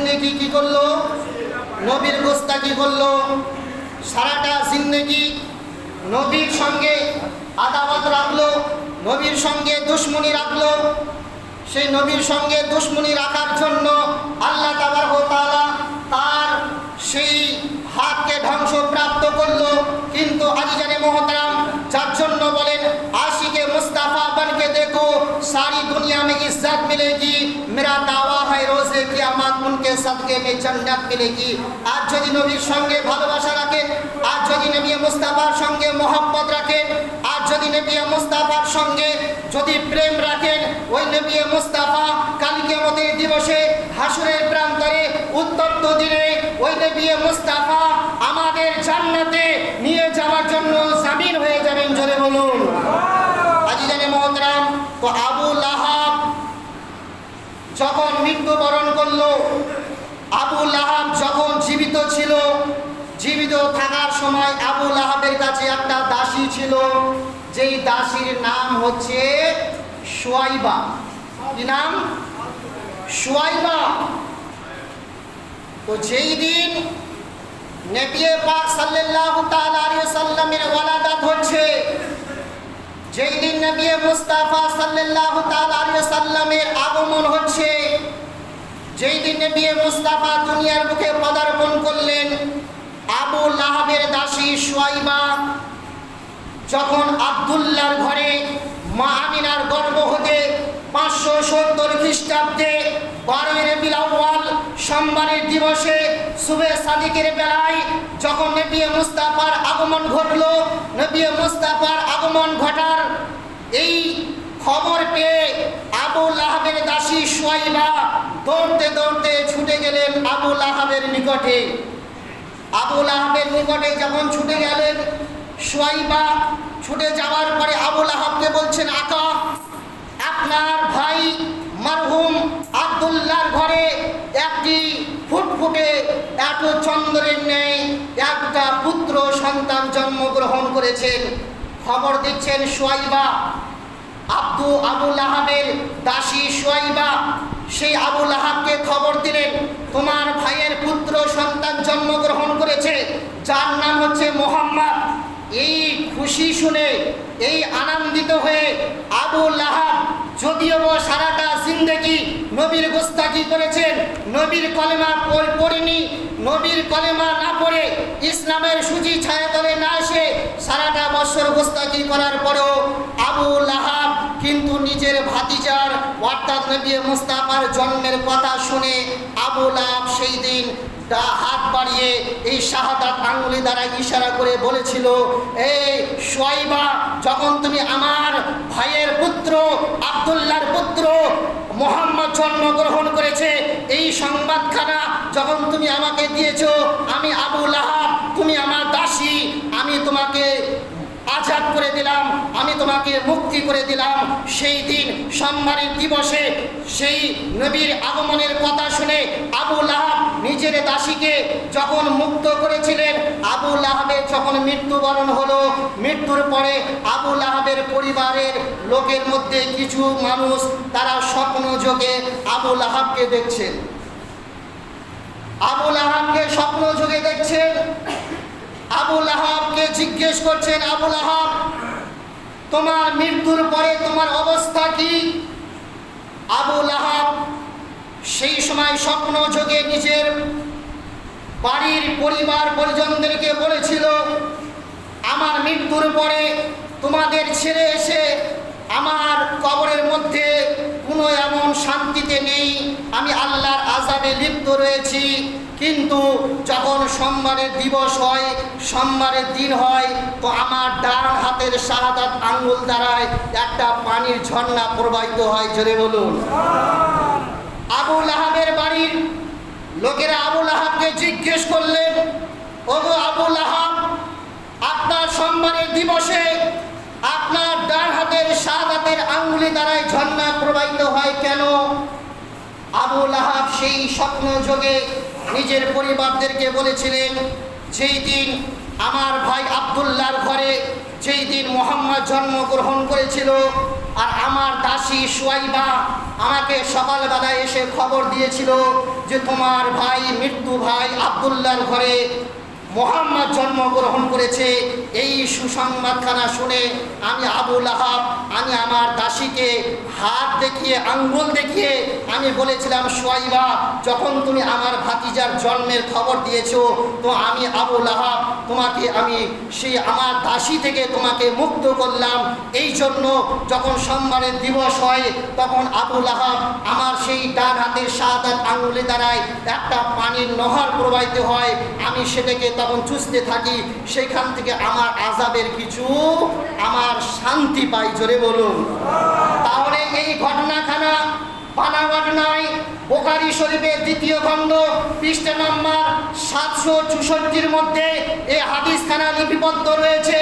জিন্দেগি কি করলো? নবীর গোস্তাকি করলো। সারাটা জিন্দেগি নবীর সঙ্গে আদাওয়াত রাখলো, নবীর সঙ্গে দুশমনি রাখলো। সেই নবীর সঙ্গে দুশমনি রাখার জন্য আল্লাহ তাবারক ওয়া তাআলা তার সেই হাতকে ধ্বংসপ্রাপ্ত করলো। কিন্তু আজিজানে মোহতারাম, যার জন্য বলেন আশিকে মুস্তাফা बनके देखो सारी दुनिया में इज्जत मिलेगी, मेरा दावा है रोज़े क़यामत उनके सदक़े में जन्नत मिलेगी। आज যদি নবীর সঙ্গে ভালোবাসা রাখেন, আজ যদি নবী মুস্তাফার সঙ্গে মোহাব্বত রাখেন, আজ যদি নবী মুস্তাফার সঙ্গে যদি প্রেম রাখেন, ওই নবী মুস্তাফা কাল কিয়ামতের দিবসে হাসরের প্রান্তরে উত্তপ্ত দিনে ওই নবী মুস্তাফা আমাদের জান্নাতে নিয়ে যাওয়ার জন্য জামিন হয়ে যাবেন। জোরে বলুন আজিজানে মোহতারাম। তো আবু লাহাব যখন মৃত্যুবরণ করলো, আবু লাহাব যখন জীবিত ছিল, জীবিত থাকার সময় আবু লাহাবের কাছে একটা দাসী ছিল, যেই দাসীর নাম হচ্ছে সুয়াইবা। কি নাম? সুয়াইবা। তো যেই দিন নবী পাক সাল্লাল্লাহু তাআলা আলাইহি ওয়াসাল্লামের ওয়ালাদাত হচ্ছে, যেই দিন নবী মুস্তাফা সাল্লাল্লাহু তাআলা আলাইহি ওয়াসাল্লামের আগমন হচ্ছে, যেই দিন নবী মুস্তাফা দুনিয়ার বুকে পদার্পণ করলেন, আবু লাহাবের দাসী সুয়াইবা যখন আব্দুল্লাহর ঘরে মা আমিনার গর্ভ হতে 570 খ্রিস্টাব্দে 12 রবিউল আউয়াল সোমবারের দিবসে সুবে সাদিকের বেলায় যখন নবী মুস্তাফার আগমন ঘটলো, নবী মুস্তাফার আগমন ঘটার এই খবর পেয়ে আবু লাহাবের দাসী সুয়াইবা দৌড়তে দৌড়তে ছুটে গেলেন আবু লাহাবের নিকটে। আবু লাহাবের নিকটে যখন ছুটে গেলেন সুয়াইবা, ছুটে যাওয়ার পরে আবু লাহাবকে বলছেন, আকা আপনার ভাই মারহুম আব্দুল্লাহর ঘরে একটি ফুটফুটে এত চন্দ্রের ন্যায় একটা পুত্র সন্তান জন্মগ্রহণ করেছেন। খবর দিচ্ছেন সুয়াইবা, আবু লাহাবের দাসী সুয়াইবা সেই আবু লাহাবকে খবর দিলেন, তোমার ভাইয়ের পুত্র সন্তান জন্মগ্রহণ করেছে, যার নাম হচ্ছে মুহাম্মদ। এই খুশি শুনে, এই আনন্দিত হয়ে আবু লাহাব যদিও সারাটা জিন্দেগি নবীর গোস্তাকি করেছেন, নবীর কলেমা পড়েনি, নবীর কলেমা না পড়ে ইসলামের সুজি ছায়াতলে না এসে সারাটা বছর গোস্তাকি করার পরেও আবু লাহাব কিন্তু নিজের ভাতিজার অর্থাৎ নবী মুস্তাফার জন্মের কথা শুনে আবু লাহাব সেই দিন হাত বাড়িয়ে এই শাহাদাত আঙ্গুলি দ্বারা ইশারা করে বলেছিল, এই সুয়াইবা, যখন তুমি আমার ভাইয়ের পুত্র আব্দুল্লাহর পুত্র মুহাম্মদ জন্মগ্রহণ করেছে, এই সংবাদখানা যখন তুমি আমাকে দিয়েছো, আমি আবু লাহাব, তুমি আমার দাসী, আমি তোমাকে আজাদ করে দিলাম, আমি তোমাকে মুক্তি করে দিলাম। সেই দিন সোমবারের দিবসে সেই নবীর আগমনের কথা শুনে আবু লাহাব নিজের দাসীকে যখন মুক্ত করেছিলেন, আবু লাহাবের যখন মৃত্যুবরণ হলো, মৃত্যুর পরে আবু লাহাবের পরিবারের লোকের মধ্যে কিছু মানুষ তারা স্বপ্ন যোগে আবু লাহাবকে দেখছেন, আবু লাহাবকে স্বপ্ন যোগে দেখছেন। আবু লাহাবকে জিজ্ঞেস করছেন, আবু লাহাব, তোমার মৃত্যুর পরে তোমার অবস্থা কি? আবু লাহাব সেই সময় স্বপ্ন যোগে নিজের বাড়ির পরিবার পরিজনদেরকে বলেছিল, আমার মৃত্যুর পরে তোমাদের ছেড়ে এসে আমার কবরের মধ্যে কোনো এমন শান্তিতে নেই, আমি আল্লাহর আযাবে লিপ্ত রয়েছি। কিন্তু যখন সোমবারের দিবস হয়, সোমবারের দিন হয়, তো আমার ডান হাতের শাহাদাত আঙ্গুল দ্বারায় একটা পানির ঝর্ণা প্রবাহিত হয়। জোরে বলুন। আবু লাহাবের বাড়ির লোকেরা আবু লাহাবকে জিজ্ঞেস করলেন, ওগো আবু লাহাব, আপনার সোমবারের দিবসে আপনার ডান হাতের শাহাদাতের আঙ্গুলি দ্বারায় ঝর্ণা প্রবাহিত হয় কেন? আবু লাহাব সেই স্বপ্ন যোগে নিজের পরিবারদেরকে বলেছিলেন, যেই দিন আমার ভাই আব্দুল্লাহর ঘরে যেই দিন মুহাম্মদ জন্মগ্রহণ করেছিল, আর আমার দাসী সুয়াইবা আমাকে সকালবেলায় এসে খবর দিয়েছিল যে তোমার ভাই মৃত্যু ভাই আব্দুল্লাহর ঘরে মোহাম্মদ জন্মগ্রহণ করেছে। এই সুসংবাদখানা শুনে আমি আবু লাহাব, আমি আমার দাসীকে হাত দেখিয়ে আঙ্গুল দেখিয়ে আমি বলেছিলাম, সুয়াইবা, যখন তুমি আমার ভাতিজার জন্মের খবর দিয়েছো, তো আমি আবু লাহাব তোমাকে আমি সেই আমার দাসী থেকে তোমাকে মুক্ত করলাম। এই জন্য যখন সোমবারের দিবস হয় তখন আবু লাহাব আমার সেই ডান হাতের শাহাদাত আঙ্গুলে দ্বারায় একটা পানির নহর প্রবাহিত হয়, আমি সেটাকে তখন চুষতে থাকি। সেখান থেকে আমার আযাবের কিছু আমার শান্তি পাই। জোরে বলুন। তাহলে এই ঘটনাখানা বানাওয়াট নয়। বুখারী শরীফের 2য় খণ্ড পৃষ্ঠা নম্বর 764 মধ্যে এই হাদিসখানা লিপিবদ্ধ রয়েছে।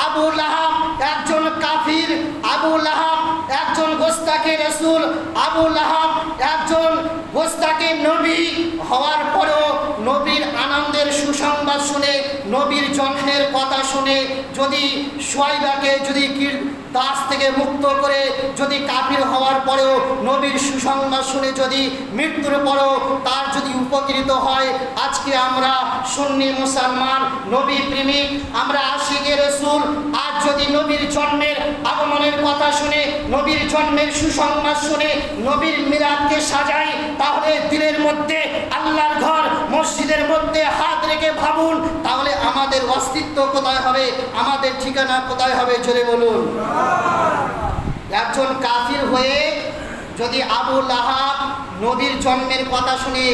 আবু লাহাব একজন কাফির, আবু লাহাব একজন গোস্তাকে রাসূল, আবু লাহাব একজন গোস্তাকে নবী হওয়ার পরেও নবীর আনন্দের সুসংবাদ শুনে, নবীর জন্মের কথা শুনে যদি সুয়াইবাকে যদি দাস থেকে মুক্ত করে যদি কাফির হওয়ার পরেও নবীর সুসংবাদ শুনে যদি মৃত্যুর পরেও তার যদি উপকৃত হয়, আজকে আমরা সুন্নি মুসলমান, নবী প্রেমিক, আমরা আশিকে রাসূল, আজ যদি নবীর জন্মের আগমনের কথা শুনে, নবীর জন্মের সুসংবাদ শুনে নবীর মিলাদকে সাজাই, তাহলে দিলের মধ্যে আল্লাহর ঘর মসজিদের মধ্যে হাত রেখে ভাবুন, তাহলে আমাদের অস্তিত্ব কোথায় হবে, আমাদের ঠিকানা কোথায় হবে? জোরে বলুন। একজন কাফির হয়ে যদি আবু লাহাব নবীর জন্মের কথা শুনে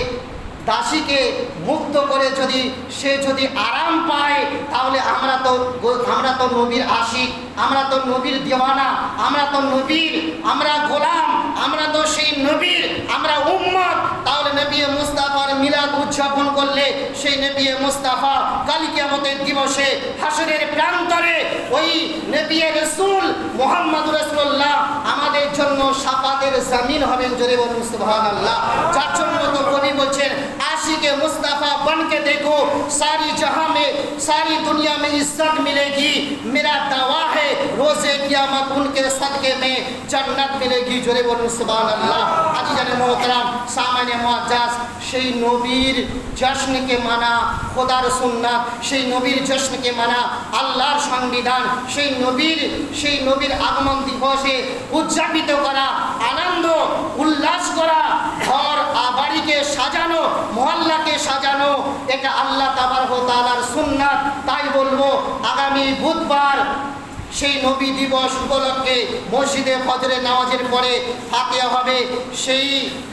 দাসীকে মুক্ত করে যদি সে যদি আরাম পায়, তাহলে আমরা তো নবীর আশিক, আমরা তো নবীর দিওয়ানা, আমরা তো নবীর আমরা গোলাম, আমরা তো সেই নবীর আমরা উম্মত। তাহলে নবী মুস্তাফার মিলাদ উদযাপন করলে সেই নবী মুস্তাফা কাল কিয়ামতের দিবসে হাসরের প্রান্তরে ওই নবী রাসূল মুহাম্মদুর রাসূলুল্লাহ আমাদের জন্য শাফাতের জামিন হবেন। জোরে বলুন সুবহানাল্লাহ। যার জন্য তো কবি বলছেন, आशिक मुस्तफ़ा बन के देखो, सारी जहां में सारी दुनिया में इज्जत मिलेगी, मेरा दावा है रोज़े क़यामत उनके सदक़े में जन्नत मिलेगी। जोरे बोलूं सुभान अल्लाह। আজিজানে মোহতারাম, সামানে মুআজ্জাজ, সেই নবীর জশ্নকে মানা খোদার সুন্নাত, সেই নবীর জশ্নকে মানা আল্লাহর সংবিধান, সেই নবীর আগমন দিবসে উদযাপিত করা, আনন্দ উল্লাস করা, ঘর বাড়িকে সাজানো, মহল্লাকে সাজানো, এটা আল্লাহ তাবারক ওয়া তাআলার সুন্নাত। তাই বলবো আগামী বুধবার সেই নবী দিবস উপলক্ষে মসজিদে ফজরের নামাজের পরে ফাতিহা হবে। সেই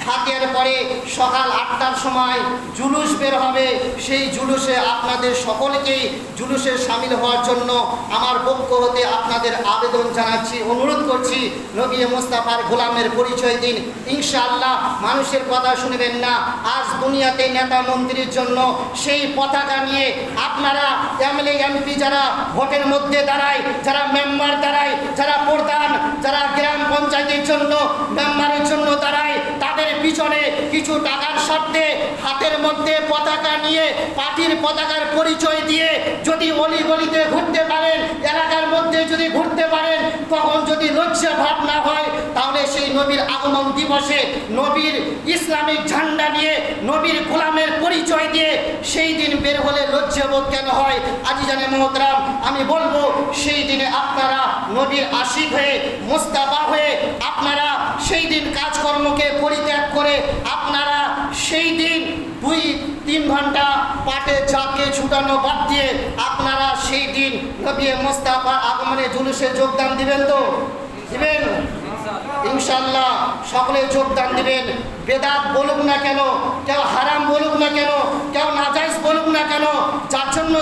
ফাতিহার পরে সকাল 8টার সময় জুলুস বের হবে। সেই জুলুসে আপনাদের সকলকেই জুলুসে শামিল হওয়ার জন্য আমার পক্ষ হতে আপনাদের আবেদন জানাচ্ছি, অনুরোধ করছি, নবী মুস্তাফার গোলামের পরিচয় দিন। ইনশাআল্লাহ মানুষের কথা শুনবেন না। আজ দুনিয়াতে নেতা মন্ত্রীর জন্য সেই পতাকা নিয়ে আপনারা এমএলএ এমপি যারা ভোটের মধ্যে দাঁড়ায়, যারা মেম্বার দাঁড়ায়, যারা প্রধান, যারা গ্রাম পঞ্চায়েতের জন্য মেম্বারের জন্য দাঁড়ায়, তাদের পিছনে কিছু টাকার স্বার্থে হাতের মধ্যে পতাকা নিয়ে পার্টির পতাকার পরিচয় দিয়ে যদি অলিগলিতে ঘুরতে পারেন, এলাকার মধ্যে যদি ঘুরতে পারেন, তখন যদি লজ্জা ভাব না হয়, তাহলে সেই নবীর আগমন দিবসে নবীর ইসলামিক ঝান্ডা নিয়ে নবীর গোলামের পরিচয় দিয়ে সেই দিন বের হলে লজ্জাবোধ কেন হয়? আজিজানে মোহতারাম, আমি বলবো সেই দিনে আপনারা নবীর আশিক হয়ে, মুস্তাফা হয়ে আপনারা সেই দিন কাজকর্মকে পরিত্যাগ করে আপনারা সেই দিন 2-3 ঘন্টা পাটে চাকে ছুটানো বাদ দিয়ে আপনারা সেই দিন নবী মুস্তাফার আগমনে জুলুসে যোগদান দিবেন তো? দিবেন ইনশাআল্লাহ, সকলে যোগদান দিবেন। বেদাত বলুক না কেন, কেউ হারাম বলুক না কেন, কেউ নাজায়েজ বলুক না কেন, যার জন্য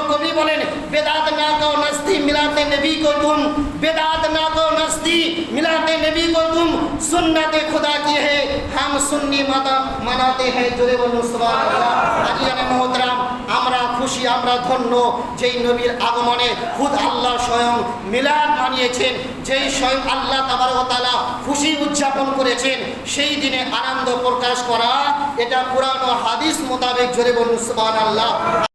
কবি বলেন বেদাত না কো নস্তি মিলাতে নবী কো তুম, বেদাত না কো নস্তি মিলাতে নবী কো তুম, সুন্নতে খুদা কি হে হাম সুন্নি মানাতে হে। জোরে বলুন সুবহানাল্লাহ। আজিজানে মোহতারাম, আমরা খুশি, আমরা ধন্য যেই নবীর আগমনে খুদ আল্লাহ স্বয়ং মিলাদ মানিয়েছেন, যেই স্বয়ং আল্লাহ তাবারক ওয়া তাআলা খুশি উদযাপন করেছেন, সেই দিনে আনন্দ প্রকাশ করা এটা কুরআন ও হাদিস মোতাবেক। জোরে বলুন সুবহানাল্লাহ।